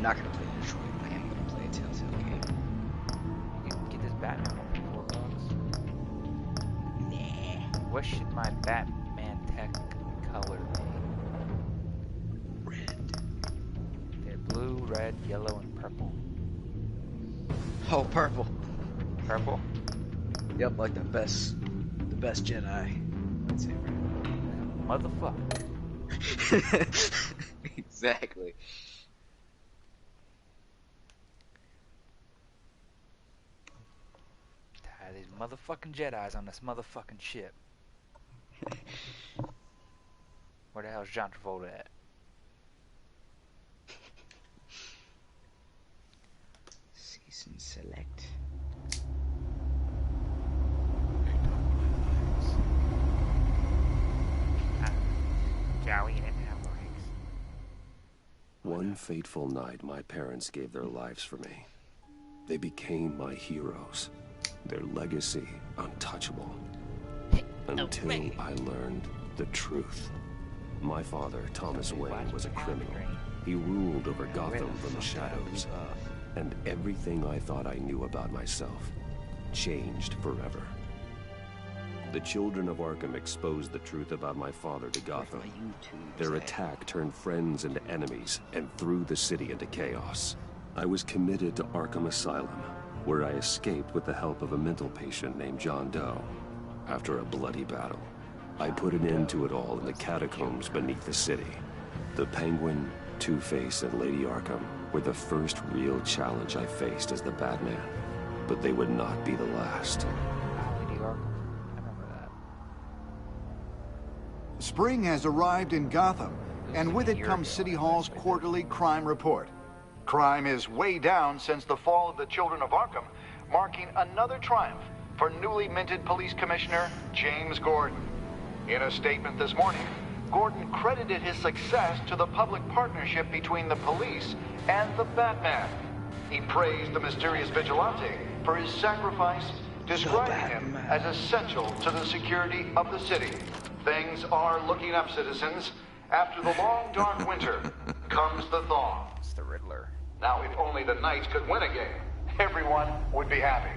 not gonna play Detroit, but I am gonna play a Telltale game. You can get this Batman one for $4. Nah. What should my Batman tech color be? Red. They're blue, red, yellow, and purple. Oh, purple. Purple? Yep, like the best Jedi. Lightsaber. Motherfucker. Exactly. Tired of these motherfucking Jedis on this motherfucking ship. Where the hell's John Travolta at? Season select. Joey and Alvarez. One fateful night, my parents gave their lives for me. They became my heroes. Their legacy untouchable. Until I learned the truth. My father, Thomas Wayne, was a criminal. He ruled over Gotham from the shadows. And everything I thought I knew about myself changed forever. The children of Arkham exposed the truth about my father to Gotham. Their attack turned friends into enemies and threw the city into chaos. I was committed to Arkham Asylum, where I escaped with the help of a mental patient named John Doe. After a bloody battle, I put an end to it all in the catacombs beneath the city. The Penguin, Two-Face, and Lady Arkham were the first real challenge I faced as the Batman. But they would not be the last. Lady Arkham. I remember that. Spring has arrived in Gotham, and with it comes City Hall's quarterly crime report. Crime is way down since the fall of the Children of Arkham, marking another triumph for newly minted Police Commissioner James Gordon. In a statement this morning, Gordon credited his success to the public partnership between the police and the Batman. He praised the mysterious vigilante for his sacrifice, describing him as essential to the security of the city. Things are looking up, citizens. After the long, dark winter comes the thaw. It's the Riddler. Now, if only the Knights could win a game, everyone would be happy.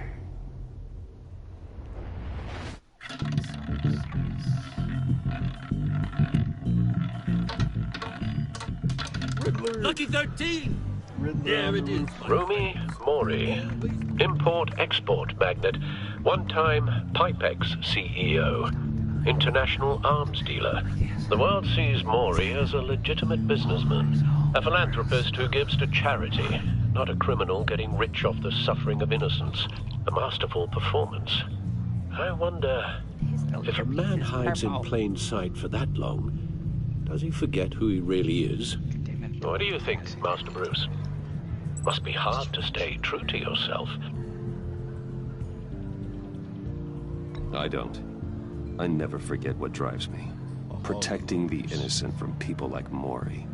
Riddler. Lucky 13! Riddler. Yeah, it is. Rumi Mori, import-export magnate, one-time Pipex CEO, international arms dealer. The world sees Mori as a legitimate businessman, a philanthropist who gives to charity, not a criminal getting rich off the suffering of innocence. A masterful performance. I wonder, if a man hides in plain sight for that long, does he forget who he really is? What do you think, Master Bruce? Must be hard to stay true to yourself. I don't. I never forget what drives me. Protecting the innocent from people like Mori.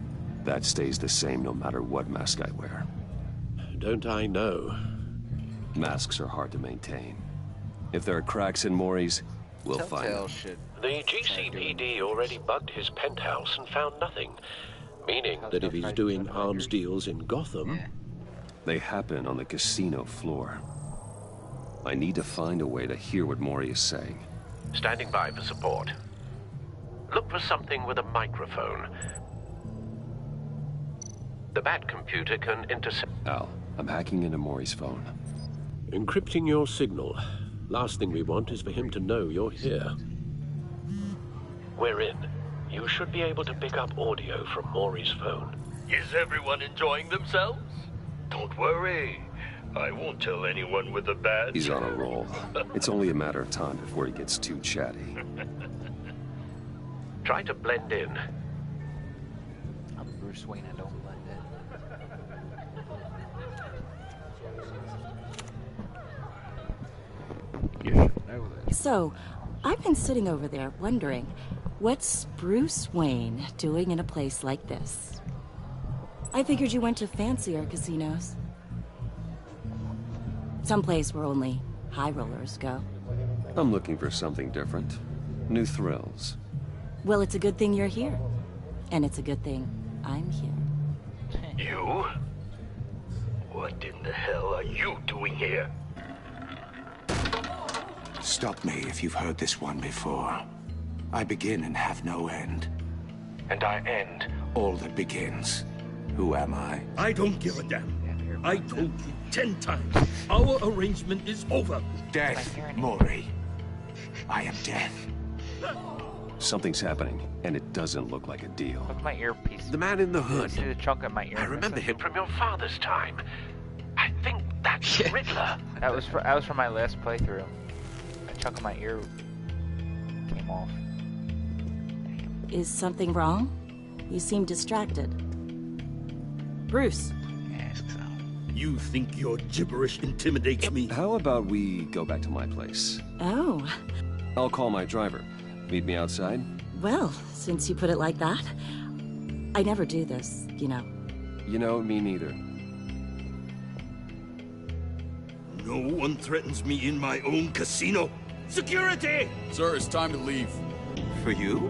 That stays the same no matter what mask I wear. Don't I know? Masks are hard to maintain. If there are cracks in Mori's, we'll find them. The GCPD already bugged his penthouse and found nothing. Meaning that if he's doing arms deals in Gotham... They happen on the casino floor. I need to find a way to hear what Mori is saying. Standing by for support. Look for something with a microphone. The Bat computer can intercept... Al, I'm hacking into Mori's phone. Encrypting your signal. Last thing we want is for him to know you're here. We're in. You should be able to pick up audio from Mori's phone. Is everyone enjoying themselves? Don't worry. I won't tell anyone with a badge. He's on a roll. It's only a matter of time before he gets too chatty. Try to blend in. I'm Bruce Wayne, I don't blend in. You should know that. So, I've been sitting over there wondering, what's Bruce Wayne doing in a place like this? I figured you went to fancier casinos. Someplace where only high rollers go. I'm looking for something different. New thrills. Well, it's a good thing you're here. And it's a good thing I'm here. You? What in the hell are you doing here? Stop me if you've heard this one before. I begin and have no end. And I end all that begins. Who am I? I don't give a damn. I told you 10 times. Our arrangement is over. Death, Mori. I am death. Something's happening, and it doesn't look like a deal. Look at my earpiece. The man in the hood. See the chunk of my ear. I remember him from your father's time. I think that's Riddler. That was from my last playthrough. A chunk of my ear came off. Is something wrong? You seem distracted. Bruce. You think your gibberish intimidates me? How about we go back to my place? Oh. I'll call my driver. Meet me outside? Well, since you put it like that, I never do this, you know. You know, me neither. No one threatens me in my own casino. Security! Sir, it's time to leave. For you?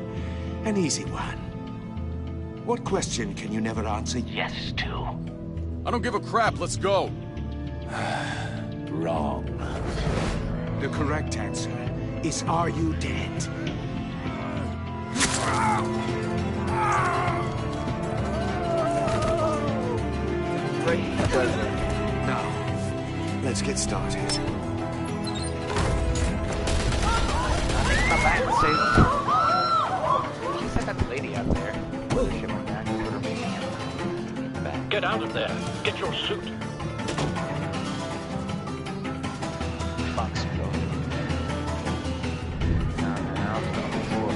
An easy one. What question can you never answer yes to? I don't give a crap. Let's go. Wrong. The correct answer is, are you dead? Now, let's get started. Come back and say. She said that lady out there. Shit went back. Put her back. Get out of there. Get your suit. Box go. Now it's gonna be cool.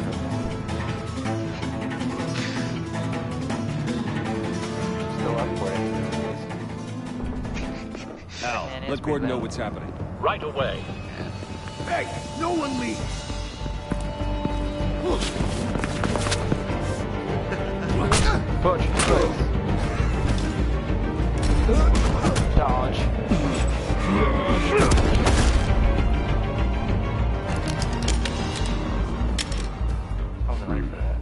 Still up for it. Al, let Gordon know what's happening. Right away. Hey, no one leave! Push. Dodge. I wasn't ready for that.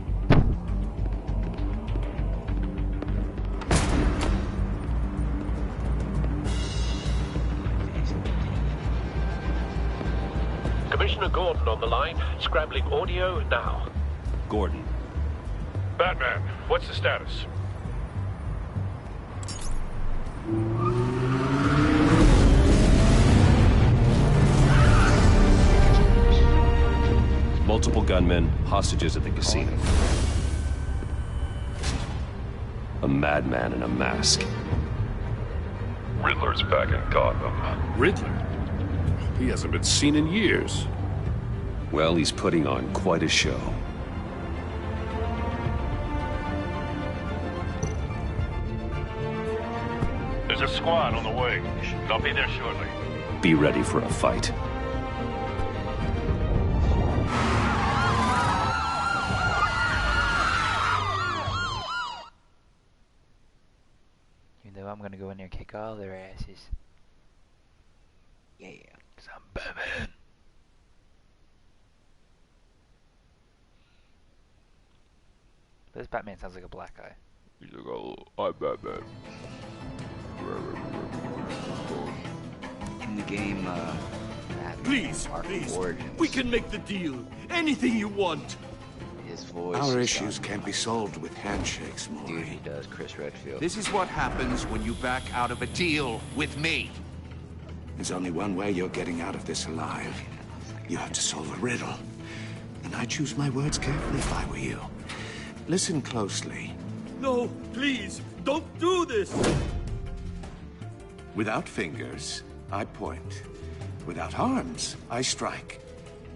Commissioner Gordon on the line. Scrambling audio now. Gordon. Batman, what's the status? Multiple gunmen, hostages at the casino. A madman in a mask. Riddler's back in Gotham. Riddler? He hasn't been seen in years. Well, he's putting on quite a show. There's a squad on the way. They'll be there shortly. Be ready for a fight. You know I'm gonna go in there and kick all their asses. Yeah. Cause I'm Batman. This Batman sounds like a black guy. He's like, oh, I'm Batman. In the game, Please, we can make the deal. Anything you want. His voice. Our issues can't be solved with handshakes, Maury. Dude, he does, Chris Redfield. This is what happens when you back out of a deal with me. There's only one way you're getting out of this alive. You have to solve a riddle. And I choose my words carefully if I were you. Listen closely. No, please, don't do this! Without fingers, I point. Without arms, I strike.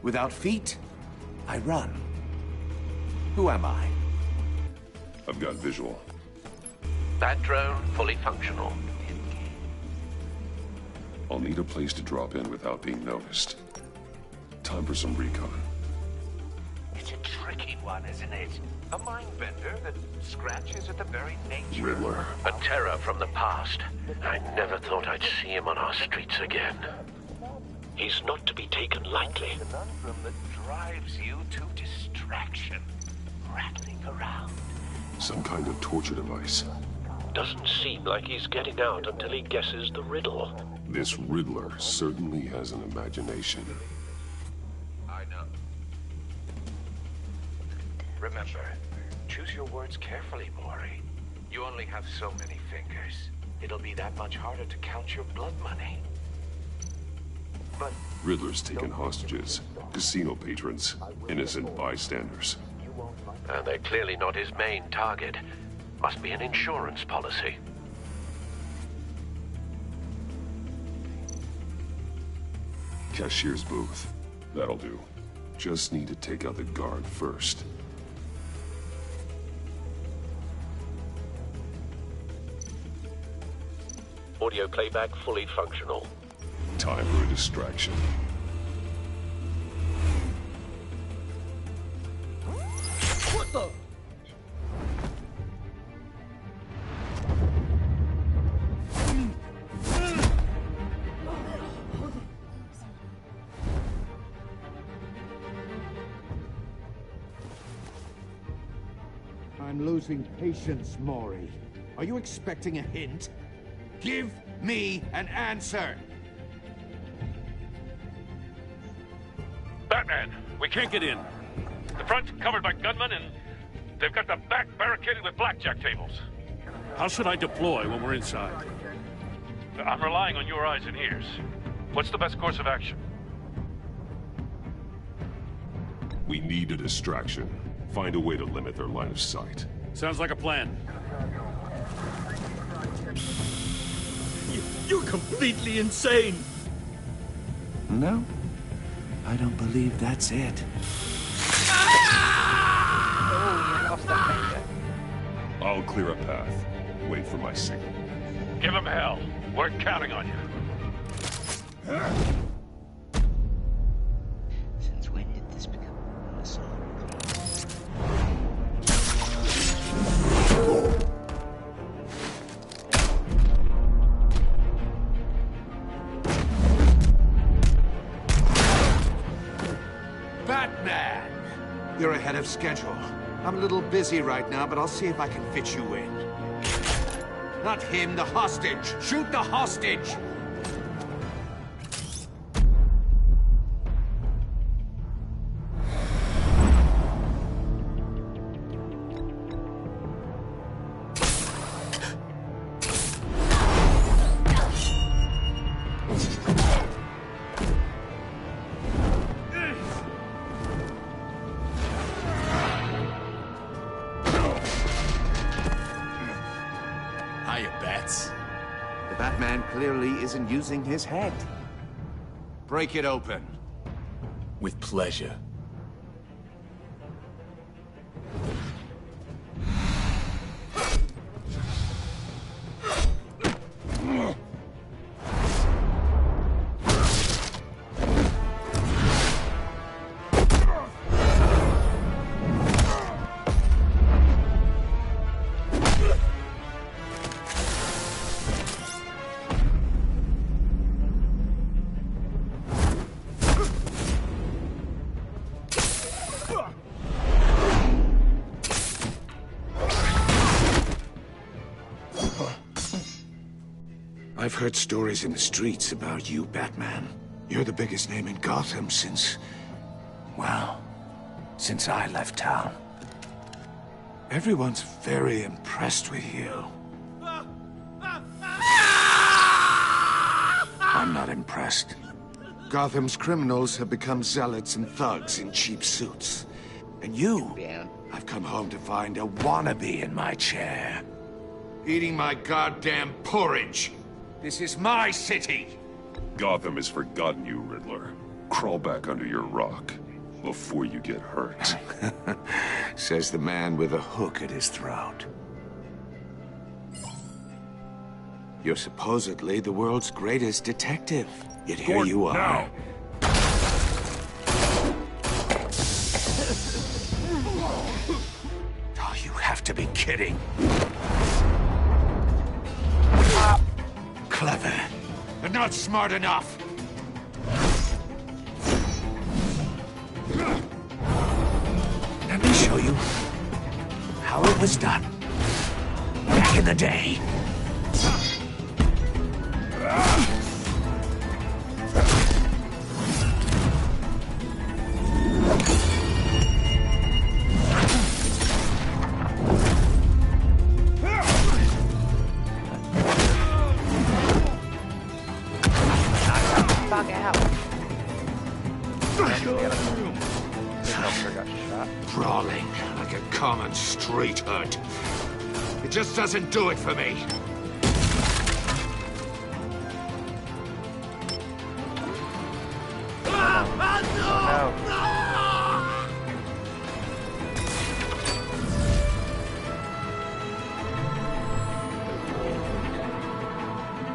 Without feet, I run. Who am I? I've got visual. That drone fully functional. I'll need a place to drop in without being noticed. Time for some recon. It's a tricky one, isn't it? A mind bender that scratches at the very nature. Riddler. A terror from the past. I never thought I'd see him on our streets again. He's not to be taken lightly. The conundrum that drives you to distraction. Rattling around. Some kind of torture device. Doesn't seem like he's getting out until he guesses the riddle. This Riddler certainly has an imagination. I know. Remember, choose your words carefully, Maury. You only have so many fingers. It'll be that much harder to count your blood money. But Riddler's taken hostages, casino patrons, innocent bystanders. And they're clearly not his main target. Must be an insurance policy. Cashier's booth. That'll do. Just need to take out the guard first. Audio playback fully functional. Time for a distraction. What the? I'm losing patience, Maury. Are you expecting a hint? Give me an answer! Batman, we can't get in. The front's covered by gunmen, and they've got the back barricaded with blackjack tables. How should I deploy when we're inside? I'm relying on your eyes and ears. What's the best course of action? We need a distraction. Find a way to limit their line of sight. Sounds like a plan. You're completely insane! no, I don't believe that's it. Oh, you lost that finger. I'll clear a path. Wait for my signal. Give him hell. We're counting on you. Since when did this become a song? Batman! You're ahead of schedule. I'm a little busy right now, but I'll see if I can fit you in. Not him, the hostage! Shoot the hostage! The Batman clearly isn't using his head. Break it open. With pleasure. I've heard stories in the streets about you, Batman. You're the biggest name in Gotham since... well, since I left town. Everyone's very impressed with you. I'm not impressed. Gotham's criminals have become zealots and thugs in cheap suits. And you, I've come home to find a wannabe in my chair. Eating my goddamn porridge. This is my city! Gotham has forgotten you, Riddler. Crawl back under your rock before you get hurt. Says the man with a hook at his throat. You're supposedly the world's greatest detective. Yet here Gordon, you are. now. Oh, you have to be kidding. Clever, but not smart enough. Let me show you how it was done. back in the day. Fuck out. Brawling like a common street hood. It just doesn't do it for me.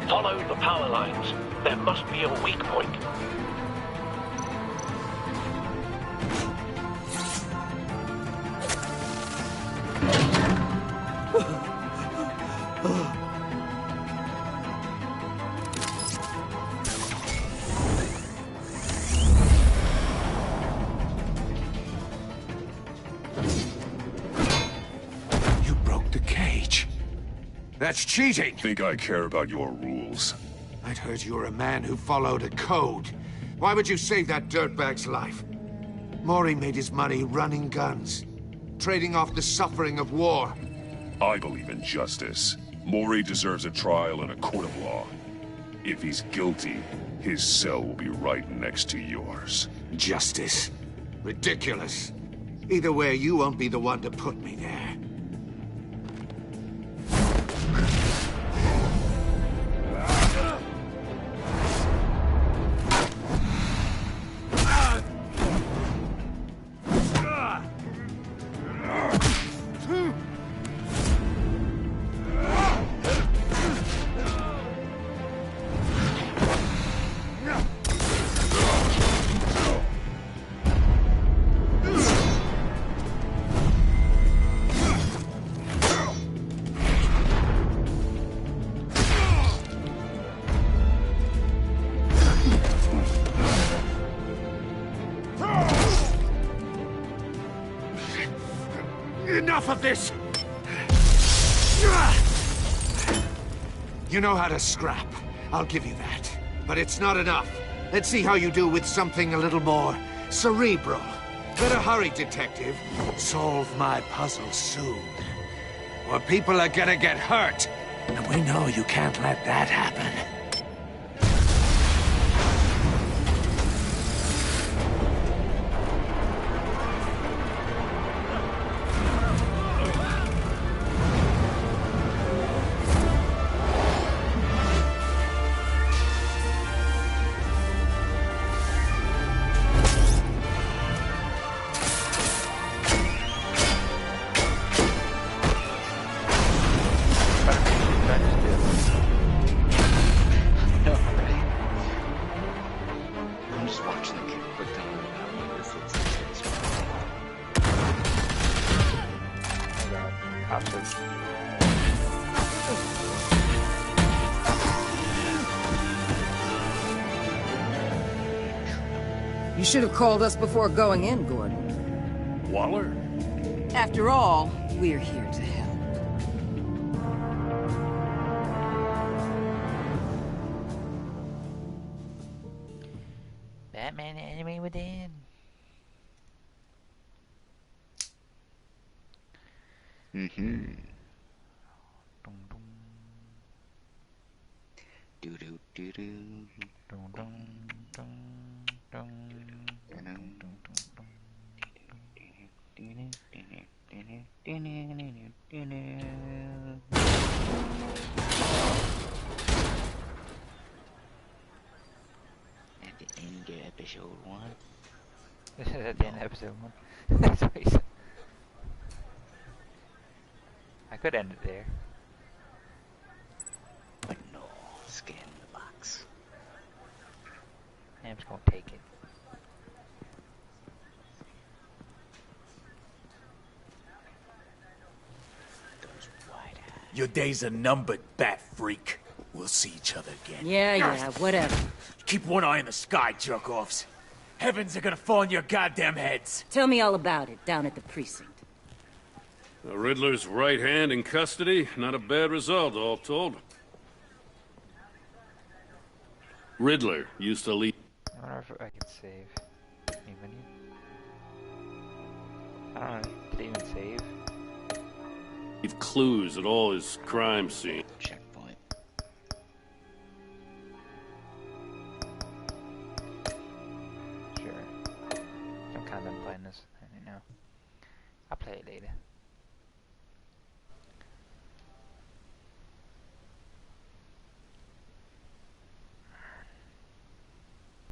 Follow the power lines. There must be a weak point. You broke the cage. That's cheating. Think I care about your rules? I'd heard you were a man who followed a code. Why would you save that dirtbag's life? Mori made his money running guns, trading off the suffering of war. I believe in justice. Mori deserves a trial in a court of law. If he's guilty, his cell will be right next to yours. Justice? Ridiculous. Either way, you won't be the one to put me there. Enough of this! You know how to scrap. I'll give you that. But it's not enough. Let's see how you do with something a little more cerebral. Better hurry, detective. Solve my puzzle soon. Or people are gonna get hurt. And we know you can't let that happen. You should have called us before going in, Gordon. Waller? After all, we're here to help. Batman the Enemy Within. Mm-hmm. Do do do do. At the end of episode 1. This is at the end of episode 1. That's what he said. I could end it there. But no, scan the box. I'm just gonna take it. Your days are numbered, bat freak. We'll see each other again. Yeah, whatever. Keep one eye in the sky, jerk-offs. Heavens are gonna fall on your goddamn heads. Tell me all about it down at the precinct. The Riddler's right hand in custody. Not a bad result, all told. Riddler used to lead. I wonder if I could save. New menu. I don't know. Did it even save? Leave clues at all his crime scene. Checkpoint. Sure. I'm kind of done playing this right now. I'll play it later.